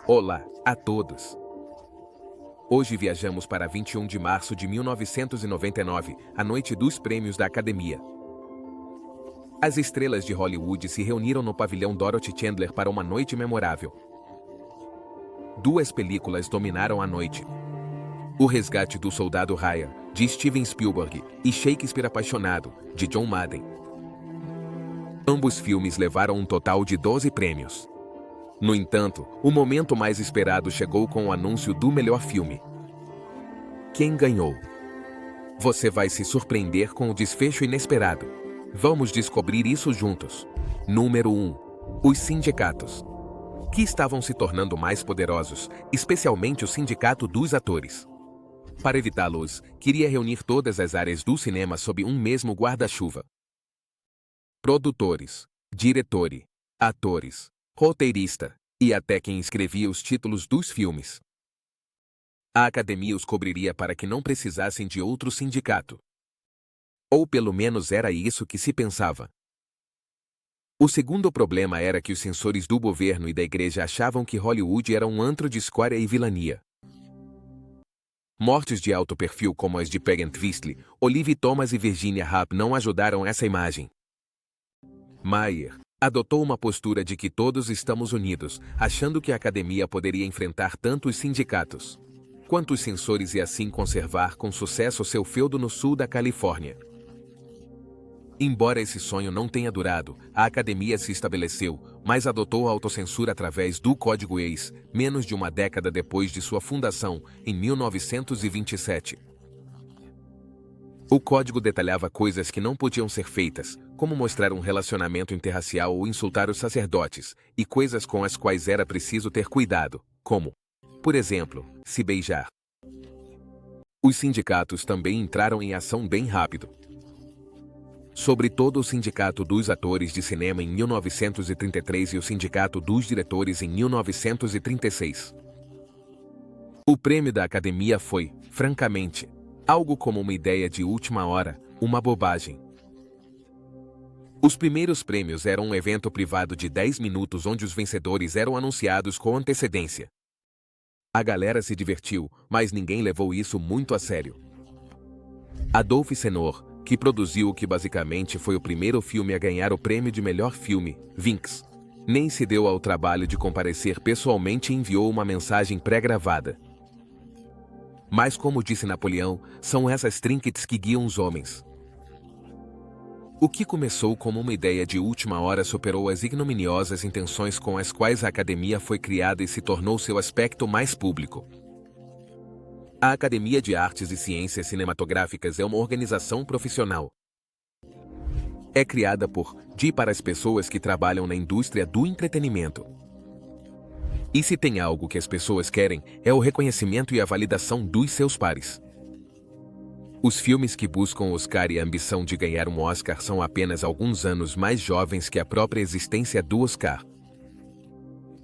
Olá a todos! Hoje viajamos para 21 de março de 1999, a noite dos prêmios da Academia. As estrelas de Hollywood se reuniram no pavilhão Dorothy Chandler para uma noite memorável. Duas películas dominaram a noite: O Resgate do Soldado Ryan, de Steven Spielberg, e Shakespeare Apaixonado, de John Madden. Ambos filmes levaram um total de 12 prêmios. No entanto, o momento mais esperado chegou com o anúncio do melhor filme. Quem ganhou? Você vai se surpreender com o desfecho inesperado. Vamos descobrir isso juntos. Número 1. Os sindicatos, que estavam se tornando mais poderosos, especialmente o Sindicato dos Atores. Para evitá-los, queria reunir todas as áreas do cinema sob um mesmo guarda-chuva. Produtores, diretores, atores, roteirista, e até quem escrevia os títulos dos filmes. A Academia os cobriria para que não precisassem de outro sindicato. Ou pelo menos era isso que se pensava. O segundo problema era que os censores do governo e da igreja achavam que Hollywood era um antro de escória e vilania. Mortes de alto perfil como as de Peggy Twistly, Olivia Thomas e Virginia Rapp não ajudaram essa imagem. Mayer adotou uma postura de que todos estamos unidos, achando que a Academia poderia enfrentar tanto os sindicatos quanto os censores e assim conservar com sucesso seu feudo no sul da Califórnia. Embora esse sonho não tenha durado, a Academia se estabeleceu, mas adotou a autocensura através do Código Hays, menos de uma década depois de sua fundação, em 1927. O código detalhava coisas que não podiam ser feitas, como mostrar um relacionamento interracial ou insultar os sacerdotes, e coisas com as quais era preciso ter cuidado, como, por exemplo, se beijar. Os sindicatos também entraram em ação bem rápido. Sobretudo o Sindicato dos Atores de Cinema em 1933 e o Sindicato dos Diretores em 1936. O prêmio da Academia foi, francamente, algo como uma ideia de última hora, uma bobagem. Os primeiros prêmios eram um evento privado de 10 minutos onde os vencedores eram anunciados com antecedência. A galera se divertiu, mas ninguém levou isso muito a sério. Adolphe Senor, que produziu o que basicamente foi o primeiro filme a ganhar o prêmio de melhor filme, Vinx, nem se deu ao trabalho de comparecer pessoalmente e enviou uma mensagem pré-gravada. Mas como disse Napoleão, são essas trinkets que guiam os homens. O que começou como uma ideia de última hora superou as ignominiosas intenções com as quais a Academia foi criada e se tornou seu aspecto mais público. A Academia de Artes e Ciências Cinematográficas é uma organização profissional. É criada por e para as pessoas que trabalham na indústria do entretenimento. E se tem algo que as pessoas querem, é o reconhecimento e a validação dos seus pares. Os filmes que buscam o Oscar e a ambição de ganhar um Oscar são apenas alguns anos mais jovens que a própria existência do Oscar.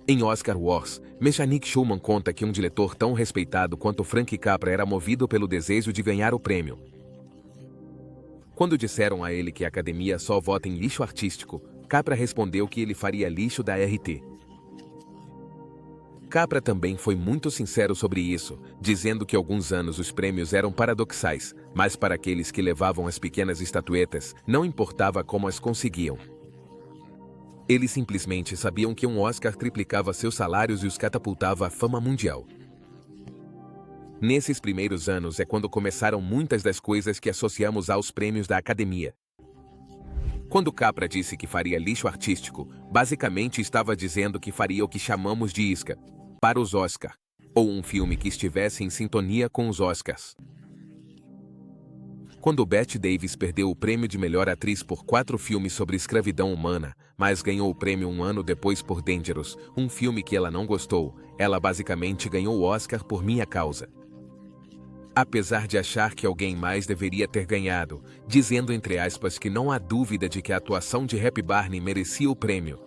Em Oscar Wars, Mechanic Schumann conta que um diretor tão respeitado quanto Frank Capra era movido pelo desejo de ganhar o prêmio. Quando disseram a ele que a Academia só vota em lixo artístico, Capra respondeu que ele faria lixo da RT. Capra também foi muito sincero sobre isso, dizendo que alguns anos os prêmios eram paradoxais, mas para aqueles que levavam as pequenas estatuetas, não importava como as conseguiam. Eles simplesmente sabiam que um Oscar triplicava seus salários e os catapultava à fama mundial. Nesses primeiros anos é quando começaram muitas das coisas que associamos aos prêmios da Academia. Quando Capra disse que faria lixo artístico, basicamente estava dizendo que faria o que chamamos de isca para os Oscar, ou um filme que estivesse em sintonia com os Oscars. Quando Bette Davis perdeu o prêmio de melhor atriz por 4 filmes sobre escravidão humana, mas ganhou o prêmio um ano depois por Dangerous, um filme que ela não gostou, ela basicamente ganhou o Oscar por minha causa. Apesar de achar que alguém mais deveria ter ganhado, dizendo entre aspas que não há dúvida de que a atuação de Happy Barney merecia o prêmio.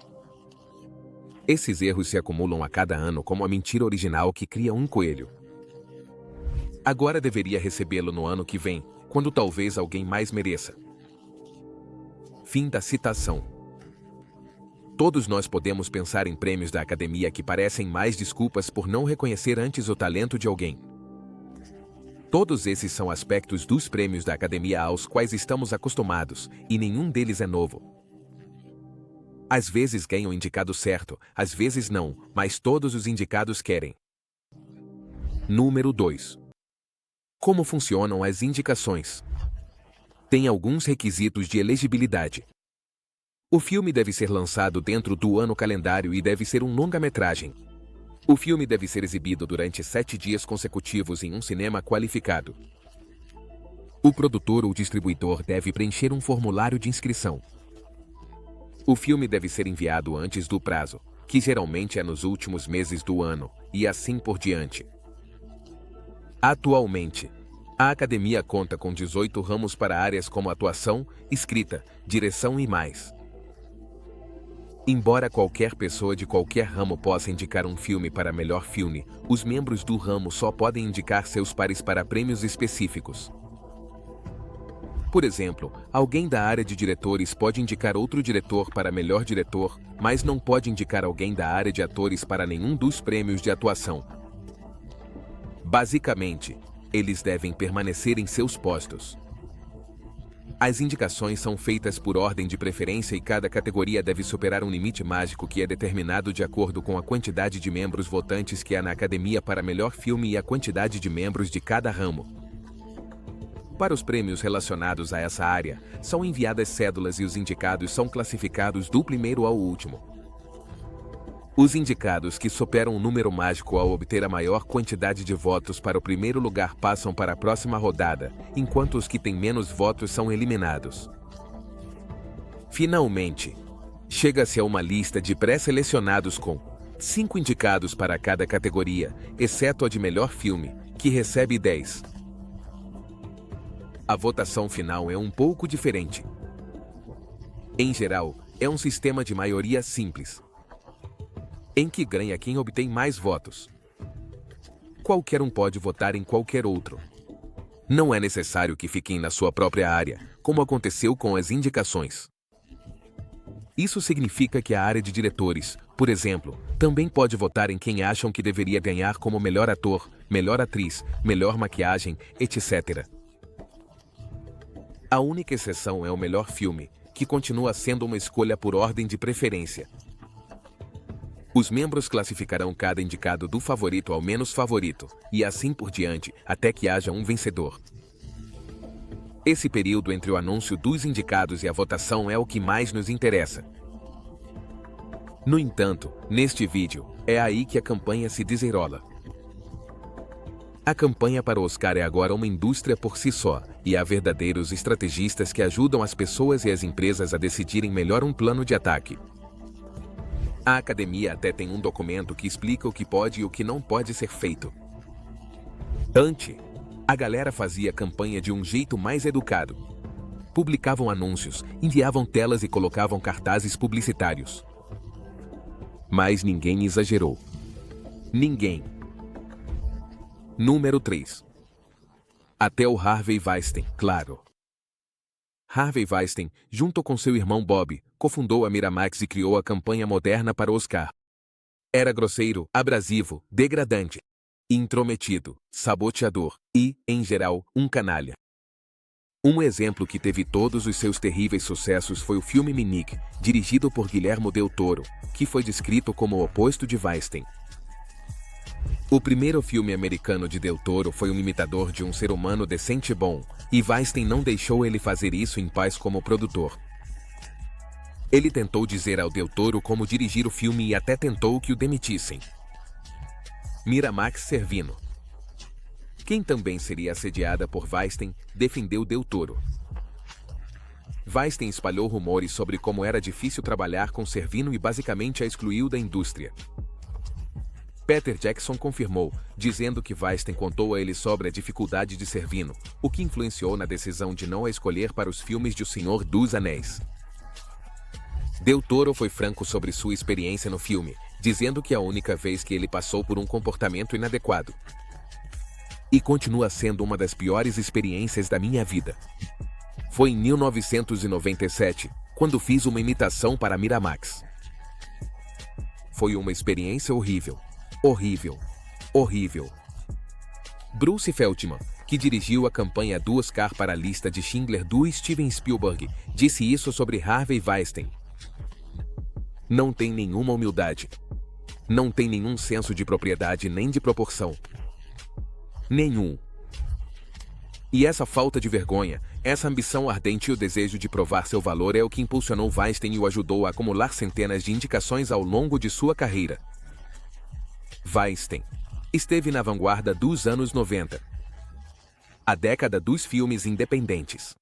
Esses erros se acumulam a cada ano como a mentira original que cria um coelho. Agora deveria recebê-lo no ano que vem, quando talvez alguém mais mereça. Fim da citação. Todos nós podemos pensar em prêmios da academia que parecem mais desculpas por não reconhecer antes o talento de alguém. Todos esses são aspectos dos prêmios da academia aos quais estamos acostumados, e nenhum deles é novo. Às vezes ganham o indicado certo, às vezes não, mas todos os indicados querem. Número 2. Como funcionam as indicações? Tem alguns requisitos de elegibilidade. O filme deve ser lançado dentro do ano calendário e deve ser um longa-metragem. O filme deve ser exibido durante 7 dias consecutivos em um cinema qualificado. O produtor ou distribuidor deve preencher um formulário de inscrição. O filme deve ser enviado antes do prazo, que geralmente é nos últimos meses do ano, e assim por diante. Atualmente, a academia conta com 18 ramos para áreas como atuação, escrita, direção e mais. Embora qualquer pessoa de qualquer ramo possa indicar um filme para melhor filme, os membros do ramo só podem indicar seus pares para prêmios específicos. Por exemplo, alguém da área de diretores pode indicar outro diretor para melhor diretor, mas não pode indicar alguém da área de atores para nenhum dos prêmios de atuação. Basicamente, eles devem permanecer em seus postos. As indicações são feitas por ordem de preferência e cada categoria deve superar um limite mágico que é determinado de acordo com a quantidade de membros votantes que há na academia para melhor filme e a quantidade de membros de cada ramo. Para os prêmios relacionados a essa área, são enviadas cédulas e os indicados são classificados do primeiro ao último. Os indicados que superam o número mágico ao obter a maior quantidade de votos para o primeiro lugar passam para a próxima rodada, enquanto os que têm menos votos são eliminados. Finalmente, chega-se a uma lista de pré-selecionados com 5 indicados para cada categoria, exceto a de melhor filme, que recebe 10. A votação final é um pouco diferente. Em geral, é um sistema de maioria simples, em que ganha quem obtém mais votos. Qualquer um pode votar em qualquer outro. Não é necessário que fiquem na sua própria área, como aconteceu com as indicações. Isso significa que a área de diretores, por exemplo, também pode votar em quem acham que deveria ganhar como melhor ator, melhor atriz, melhor maquiagem, etc. A única exceção é o melhor filme, que continua sendo uma escolha por ordem de preferência. Os membros classificarão cada indicado do favorito ao menos favorito, e assim por diante, até que haja um vencedor. Esse período entre o anúncio dos indicados e a votação é o que mais nos interessa. No entanto, neste vídeo, é aí que a campanha se desenrola. A campanha para o Oscar é agora uma indústria por si só, e há verdadeiros estrategistas que ajudam as pessoas e as empresas a decidirem melhor um plano de ataque. A academia até tem um documento que explica o que pode e o que não pode ser feito. Antes, a galera fazia a campanha de um jeito mais educado. Publicavam anúncios, enviavam telas e colocavam cartazes publicitários. Mas ninguém exagerou. Ninguém. Número 3. Até o Harvey Weinstein, claro. Harvey Weinstein, junto com seu irmão Bob, cofundou a Miramax e criou a campanha moderna para o Oscar. Era grosseiro, abrasivo, degradante, intrometido, saboteador e, em geral, um canalha. Um exemplo que teve todos os seus terríveis sucessos foi o filme Minique, dirigido por Guillermo del Toro, que foi descrito como o oposto de Weinstein. O primeiro filme americano de Del Toro foi um imitador de um ser humano decente e bom, e Weinstein não deixou ele fazer isso em paz como produtor. Ele tentou dizer ao Del Toro como dirigir o filme e até tentou que o demitissem. Miramax Servino, quem também seria assediada por Weinstein, defendeu Del Toro. Weinstein espalhou rumores sobre como era difícil trabalhar com Servino e basicamente a excluiu da indústria. Peter Jackson confirmou, dizendo que Weinstein contou a ele sobre a dificuldade de Servino, o que influenciou na decisão de não a escolher para os filmes de O Senhor dos Anéis. Del Toro foi franco sobre sua experiência no filme, dizendo que a única vez que ele passou por um comportamento inadequado. E continua sendo uma das piores experiências da minha vida. Foi em 1997, quando fiz uma imitação para Miramax. Foi uma experiência horrível. Horrível. Horrível. Bruce Feldman, que dirigiu a campanha do Oscar para a lista de Schindler do Steven Spielberg, disse isso sobre Harvey Weinstein. Não tem nenhuma humildade. Não tem nenhum senso de propriedade nem de proporção. Nenhum. E essa falta de vergonha, essa ambição ardente e o desejo de provar seu valor é o que impulsionou Weinstein e o ajudou a acumular centenas de indicações ao longo de sua carreira. Weinstein esteve na vanguarda dos anos 90. A década dos filmes independentes.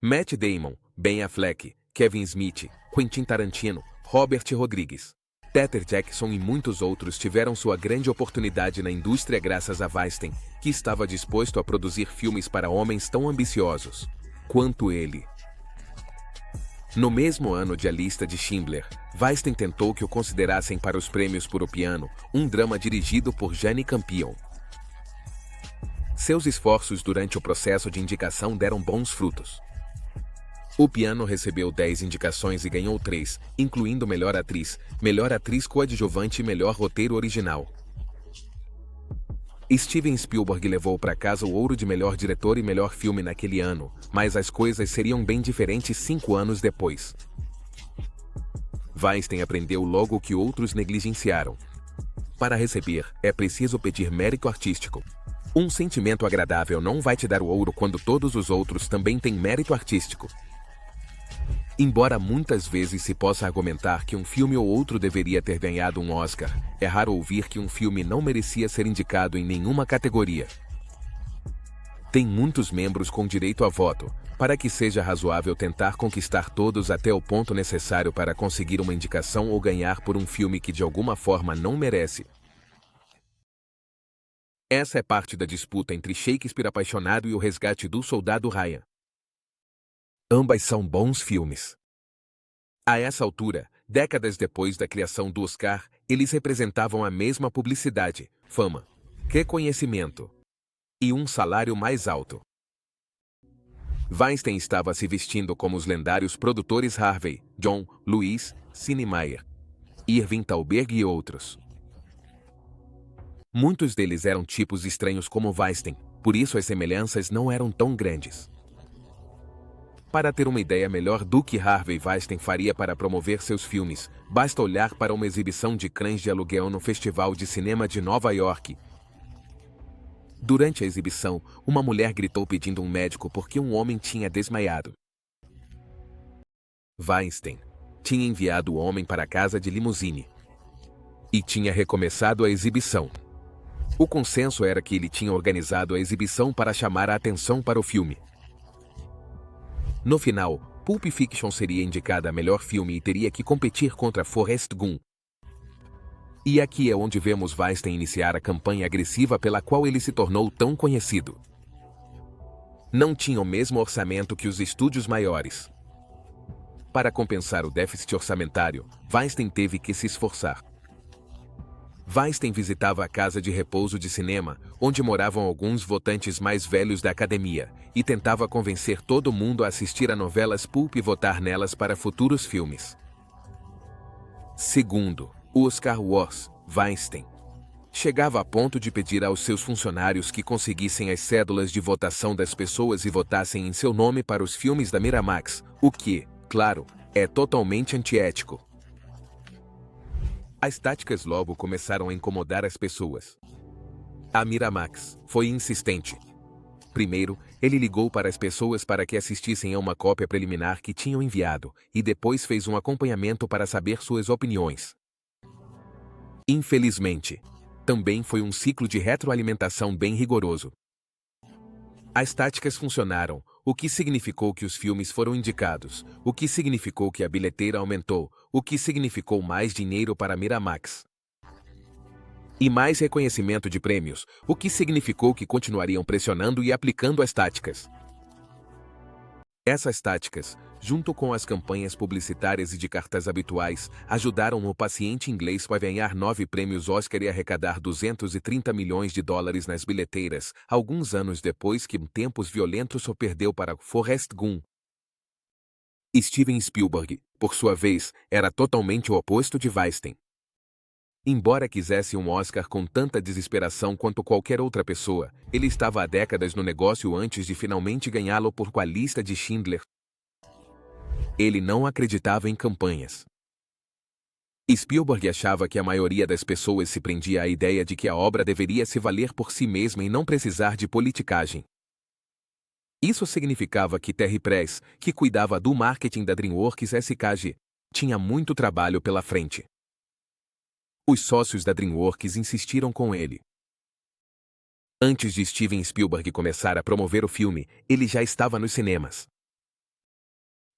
Matt Damon, Ben Affleck, Kevin Smith, Quentin Tarantino, Robert Rodrigues, Peter Jackson e muitos outros tiveram sua grande oportunidade na indústria graças a Weinstein, que estava disposto a produzir filmes para homens tão ambiciosos quanto ele. No mesmo ano de A Lista de Schindler, Weinstein tentou que o considerassem para os prêmios por O Piano, um drama dirigido por Jane Campion. Seus esforços durante o processo de indicação deram bons frutos. O Piano recebeu 10 indicações e ganhou 3, incluindo Melhor Atriz Coadjuvante e Melhor Roteiro Original. Steven Spielberg levou para casa o ouro de Melhor Diretor e Melhor Filme naquele ano, mas as coisas seriam bem diferentes 5 anos depois. Weinstein aprendeu logo o que outros negligenciaram. Para receber, é preciso pedir mérito artístico. Um sentimento agradável não vai te dar o ouro quando todos os outros também têm mérito artístico. Embora muitas vezes se possa argumentar que um filme ou outro deveria ter ganhado um Oscar, é raro ouvir que um filme não merecia ser indicado em nenhuma categoria. Tem muitos membros com direito a voto, para que seja razoável tentar conquistar todos até o ponto necessário para conseguir uma indicação ou ganhar por um filme que de alguma forma não merece. Essa é parte da disputa entre Shakespeare Apaixonado e O Resgate do Soldado Ryan. Ambas são bons filmes. A essa altura, décadas depois da criação do Oscar, eles representavam a mesma publicidade, fama, reconhecimento e um salário mais alto. Weinstein estava se vestindo como os lendários produtores Harvey, John, Louis, Sidney Meyer, Irving Thalberg e outros. Muitos deles eram tipos estranhos como Weinstein, por isso as semelhanças não eram tão grandes. Para ter uma ideia melhor do que Harvey Weinstein faria para promover seus filmes, basta olhar para uma exibição de Cães de Aluguel no Festival de Cinema de Nova York. Durante a exibição, uma mulher gritou pedindo um médico porque um homem tinha desmaiado. Weinstein tinha enviado o homem para casa de limusine e tinha recomeçado a exibição. O consenso era que ele tinha organizado a exibição para chamar a atenção para o filme. No final, Pulp Fiction seria indicada a melhor filme e teria que competir contra Forrest Gump. E aqui é onde vemos Weinstein iniciar a campanha agressiva pela qual ele se tornou tão conhecido. Não tinha o mesmo orçamento que os estúdios maiores. Para compensar o déficit orçamentário, Weinstein teve que se esforçar. Weinstein visitava a casa de repouso de cinema, onde moravam alguns votantes mais velhos da academia, e tentava convencer todo mundo a assistir a novelas pulp e votar nelas para futuros filmes. Segundo o Oscar Wars, Weinstein chegava a ponto de pedir aos seus funcionários que conseguissem as cédulas de votação das pessoas e votassem em seu nome para os filmes da Miramax, o que, claro, é totalmente antiético. As táticas logo começaram a incomodar as pessoas. A Miramax foi insistente. Primeiro, ele ligou para as pessoas para que assistissem a uma cópia preliminar que tinham enviado, e depois fez um acompanhamento para saber suas opiniões. Infelizmente, também foi um ciclo de retroalimentação bem rigoroso. As táticas funcionaram, o que significou que os filmes foram indicados, o que significou que a bilheteira aumentou, o que significou mais dinheiro para a Miramax. E mais reconhecimento de prêmios, o que significou que continuariam pressionando e aplicando as táticas. Essas táticas, junto com as campanhas publicitárias e de cartaz habituais, ajudaram o paciente inglês a ganhar 9 prêmios Oscar e arrecadar $230 milhões nas bilheteiras, alguns anos depois que Tempos Violentos só perdeu para Forrest Gump. Steven Spielberg, por sua vez, era totalmente o oposto de Weinstein. Embora quisesse um Oscar com tanta desesperação quanto qualquer outra pessoa, ele estava há décadas no negócio antes de finalmente ganhá-lo por A Lista de Schindler. Ele não acreditava em campanhas. Spielberg achava que a maioria das pessoas se prendia à ideia de que a obra deveria se valer por si mesma e não precisar de politicagem. Isso significava que Terry Press, que cuidava do marketing da DreamWorks SKG, tinha muito trabalho pela frente. Os sócios da DreamWorks insistiram com ele. Antes de Steven Spielberg começar a promover o filme, ele já estava nos cinemas.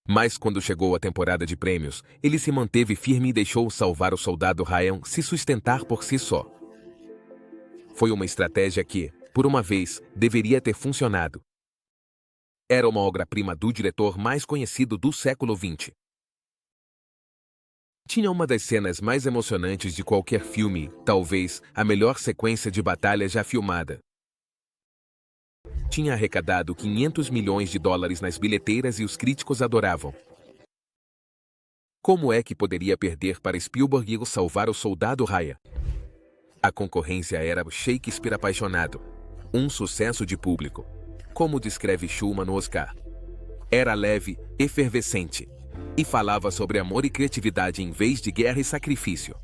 Mas quando chegou a temporada de prêmios, ele se manteve firme e deixou Salvar o Soldado Ryan se sustentar por si só. Foi uma estratégia que, por uma vez, deveria ter funcionado. Era uma obra-prima do diretor mais conhecido do século XX. Tinha uma das cenas mais emocionantes de qualquer filme, talvez a melhor sequência de batalha já filmada. Tinha arrecadado 500 milhões de dólares nas bilheteiras e os críticos adoravam. Como é que poderia perder para Spielberg e Salvar o Soldado Ryan? A concorrência era Shakespeare apaixonado. Um sucesso de público. Como descreve Shulman no Oscar. Era leve, efervescente. E falava sobre amor e criatividade em vez de guerra e sacrifício.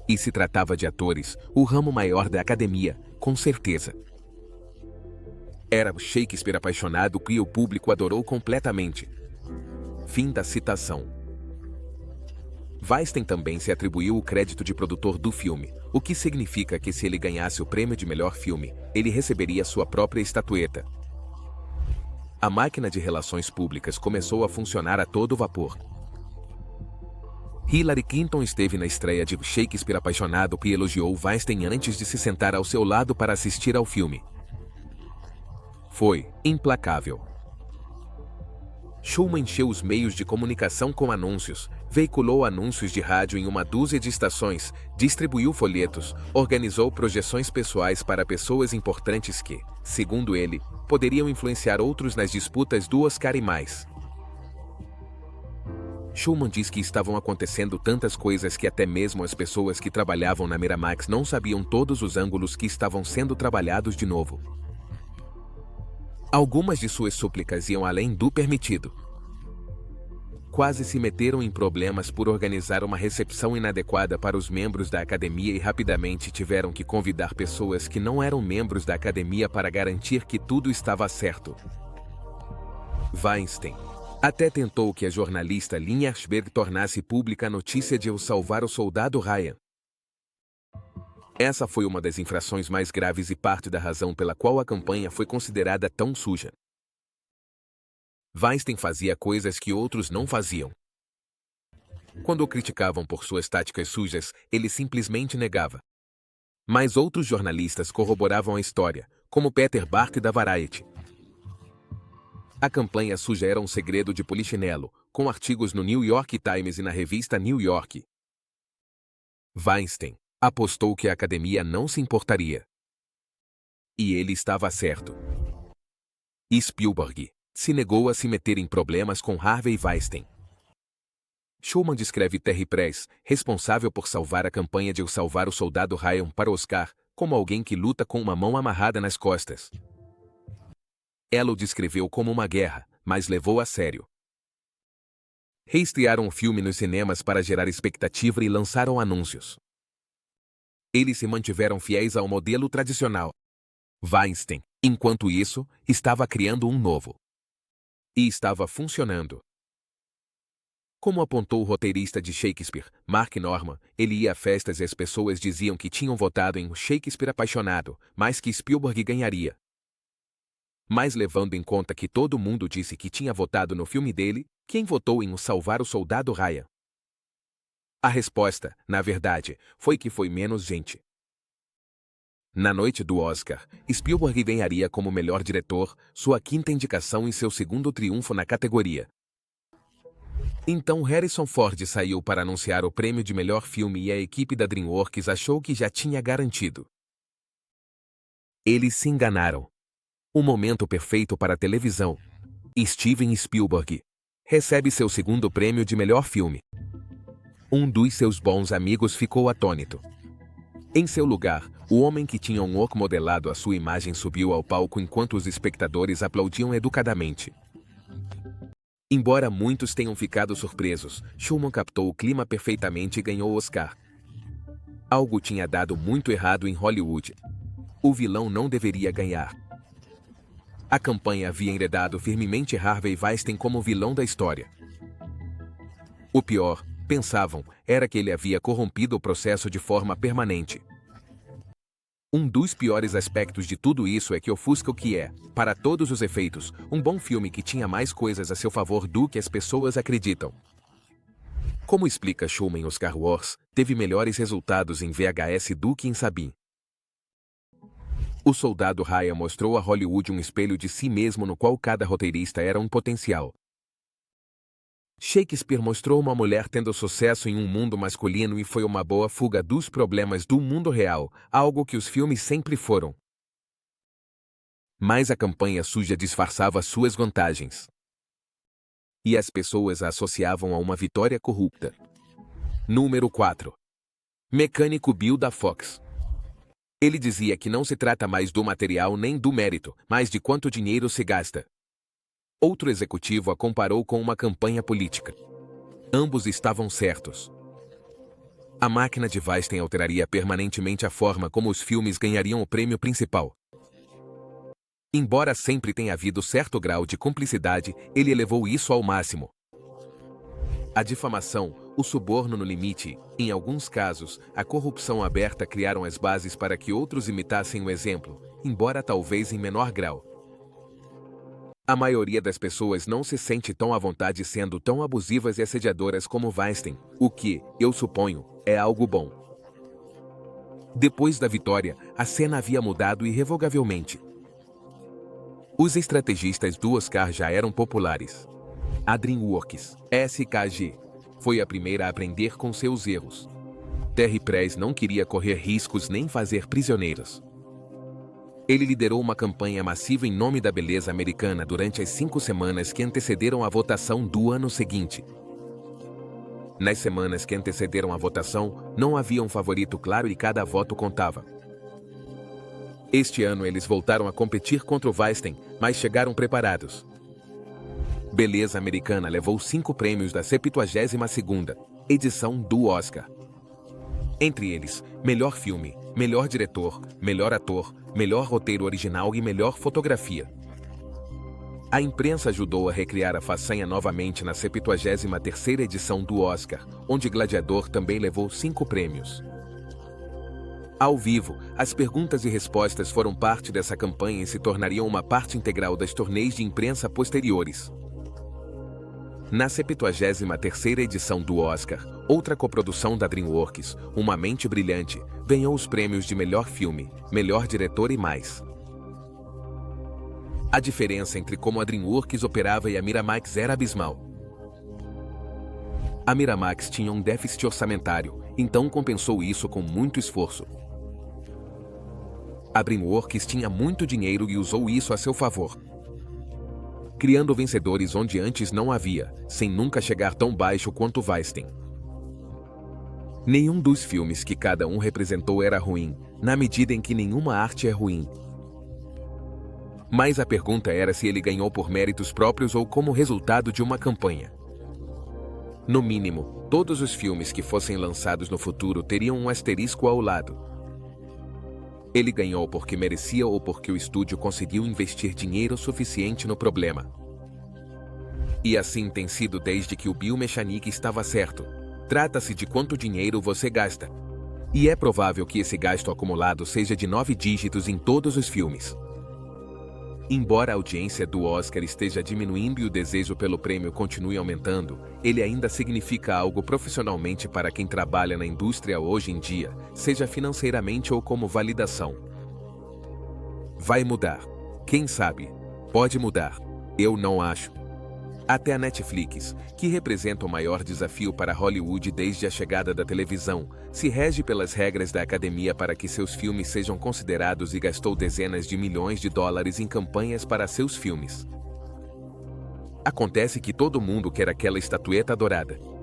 E se tratava de atores, o ramo maior da academia, com certeza. Era Shakespeare apaixonado que o público adorou completamente. Fim da citação. Weinstein também se atribuiu o crédito de produtor do filme, o que significa que se ele ganhasse o prêmio de melhor filme, ele receberia sua própria estatueta. A máquina de relações públicas começou a funcionar a todo vapor. Hillary Clinton esteve na estreia de Shakespeare apaixonado e elogiou Weinstein antes de se sentar ao seu lado para assistir ao filme. Foi implacável. Shulman encheu os meios de comunicação com anúncios, veiculou anúncios de rádio em uma dúzia de estações, distribuiu folhetos, organizou projeções pessoais para pessoas importantes que, segundo ele, poderiam influenciar outros nas disputas do Oscar e mais. Shulman diz que estavam acontecendo tantas coisas que até mesmo as pessoas que trabalhavam na Miramax não sabiam todos os ângulos que estavam sendo trabalhados de novo. Algumas de suas súplicas iam além do permitido. Quase se meteram em problemas por organizar uma recepção inadequada para os membros da academia e rapidamente tiveram que convidar pessoas que não eram membros da academia para garantir que tudo estava certo. Weinstein até tentou que a jornalista Lynn Ashberg tornasse pública a notícia de Salvar o Soldado Ryan. Essa foi uma das infrações mais graves e parte da razão pela qual a campanha foi considerada tão suja. Weinstein fazia coisas que outros não faziam. Quando o criticavam por suas táticas sujas, ele simplesmente negava. Mas outros jornalistas corroboravam a história, como Peter Bark da Variety. A campanha suja era um segredo de polichinelo, com artigos no New York Times e na revista New York. Weinstein apostou que a academia não se importaria. E ele estava certo. Spielberg se negou a se meter em problemas com Harvey Weinstein. Shulman descreve Terry Press, responsável por salvar a campanha de Salvar o Soldado Ryan para o Oscar, como alguém que luta com uma mão amarrada nas costas. Ela o descreveu como uma guerra, mas levou a sério. Reestrearam o filme nos cinemas para gerar expectativa e lançaram anúncios. Eles se mantiveram fiéis ao modelo tradicional. Weinstein, enquanto isso, estava criando um novo. E estava funcionando. Como apontou o roteirista de Shakespeare, Mark Norman, ele ia a festas e as pessoas diziam que tinham votado em Shakespeare apaixonado, mas que Spielberg ganharia. Mas levando em conta que todo mundo disse que tinha votado no filme dele, quem votou em Salvar o Soldado Ryan? A resposta, na verdade, foi que foi menos gente. Na noite do Oscar, Spielberg ganharia como melhor diretor, sua quinta indicação e seu segundo triunfo na categoria. Então Harrison Ford saiu para anunciar o prêmio de melhor filme e a equipe da DreamWorks achou que já tinha garantido. Eles se enganaram. O momento perfeito para a televisão. Steven Spielberg recebe seu segundo prêmio de melhor filme. Um dos seus bons amigos ficou atônito. Em seu lugar, o homem que tinha um oco modelado à sua imagem subiu ao palco enquanto os espectadores aplaudiam educadamente. Embora muitos tenham ficado surpresos, Shulman captou o clima perfeitamente e ganhou o Oscar. Algo tinha dado muito errado em Hollywood. O vilão não deveria ganhar. A campanha havia enredado firmemente Harvey Weinstein como vilão da história. O pior, pensavam, era que ele havia corrompido o processo de forma permanente. Um dos piores aspectos de tudo isso é que ofusca o que é, para todos os efeitos, um bom filme que tinha mais coisas a seu favor do que as pessoas acreditam. Como explica Shulman, Oscar Wars teve melhores resultados em VHS do que em Sabine. O Soldado Ryan mostrou a Hollywood um espelho de si mesmo no qual cada roteirista era um potencial. Shakespeare mostrou uma mulher tendo sucesso em um mundo masculino e foi uma boa fuga dos problemas do mundo real, algo que os filmes sempre foram. Mas a campanha suja disfarçava suas vantagens. E as pessoas a associavam a uma vitória corrupta. Número 4. Mecânico Bill da Fox. Ele dizia que não se trata mais do material nem do mérito, mas de quanto dinheiro se gasta. Outro executivo a comparou com uma campanha política. Ambos estavam certos. A máquina de Weinstein alteraria permanentemente a forma como os filmes ganhariam o prêmio principal. Embora sempre tenha havido certo grau de cumplicidade, ele elevou isso ao máximo. A difamação, o suborno no limite, em alguns casos, a corrupção aberta criaram as bases para que outros imitassem o exemplo, embora talvez em menor grau. A maioria das pessoas não se sente tão à vontade sendo tão abusivas e assediadoras como Weinstein, o que, eu suponho, é algo bom. Depois da vitória, a cena havia mudado irrevogavelmente. Os estrategistas do Oscar já eram populares. A DreamWorks, SKG, foi a primeira a aprender com seus erros. Terry Press não queria correr riscos nem fazer prisioneiros. Ele liderou uma campanha massiva em nome da beleza americana durante as 5 semanas que antecederam a votação do ano seguinte. Nas semanas que antecederam a votação, não havia um favorito claro e cada voto contava. Este ano eles voltaram a competir contra o Weinstein, mas chegaram preparados. Beleza Americana levou 5 prêmios da 72ª edição do Oscar. Entre eles, melhor filme, melhor diretor, melhor ator, melhor roteiro original e melhor fotografia. A imprensa ajudou a recriar a façanha novamente na 73ª edição do Oscar, onde Gladiador também levou 5 prêmios. Ao vivo, as perguntas e respostas foram parte dessa campanha e se tornariam uma parte integral das turnês de imprensa posteriores. Na 73ª edição do Oscar, outra coprodução da DreamWorks, Uma Mente Brilhante, ganhou os prêmios de melhor filme, melhor diretor e mais. A diferença entre como a DreamWorks operava e a Miramax era abismal. A Miramax tinha um déficit orçamentário, então compensou isso com muito esforço. A DreamWorks tinha muito dinheiro e usou isso a seu favor, criando vencedores onde antes não havia, sem nunca chegar tão baixo quanto Weinstein. Nenhum dos filmes que cada um representou era ruim, na medida em que nenhuma arte é ruim. Mas a pergunta era se ele ganhou por méritos próprios ou como resultado de uma campanha. No mínimo, todos os filmes que fossem lançados no futuro teriam um asterisco ao lado. Ele ganhou porque merecia ou porque o estúdio conseguiu investir dinheiro suficiente no problema. E assim tem sido desde que o Bill Mechanic estava certo. Trata-se de quanto dinheiro você gasta. E é provável que esse gasto acumulado seja de 9 dígitos em todos os filmes. Embora a audiência do Oscar esteja diminuindo e o desejo pelo prêmio continue aumentando, ele ainda significa algo profissionalmente para quem trabalha na indústria hoje em dia, seja financeiramente ou como validação. Vai mudar. Quem sabe? Pode mudar. Eu não acho. Até a Netflix, que representa o maior desafio para Hollywood desde a chegada da televisão, se rege pelas regras da academia para que seus filmes sejam considerados e gastou dezenas de milhões de dólares em campanhas para seus filmes. Acontece que todo mundo quer aquela estatueta dourada.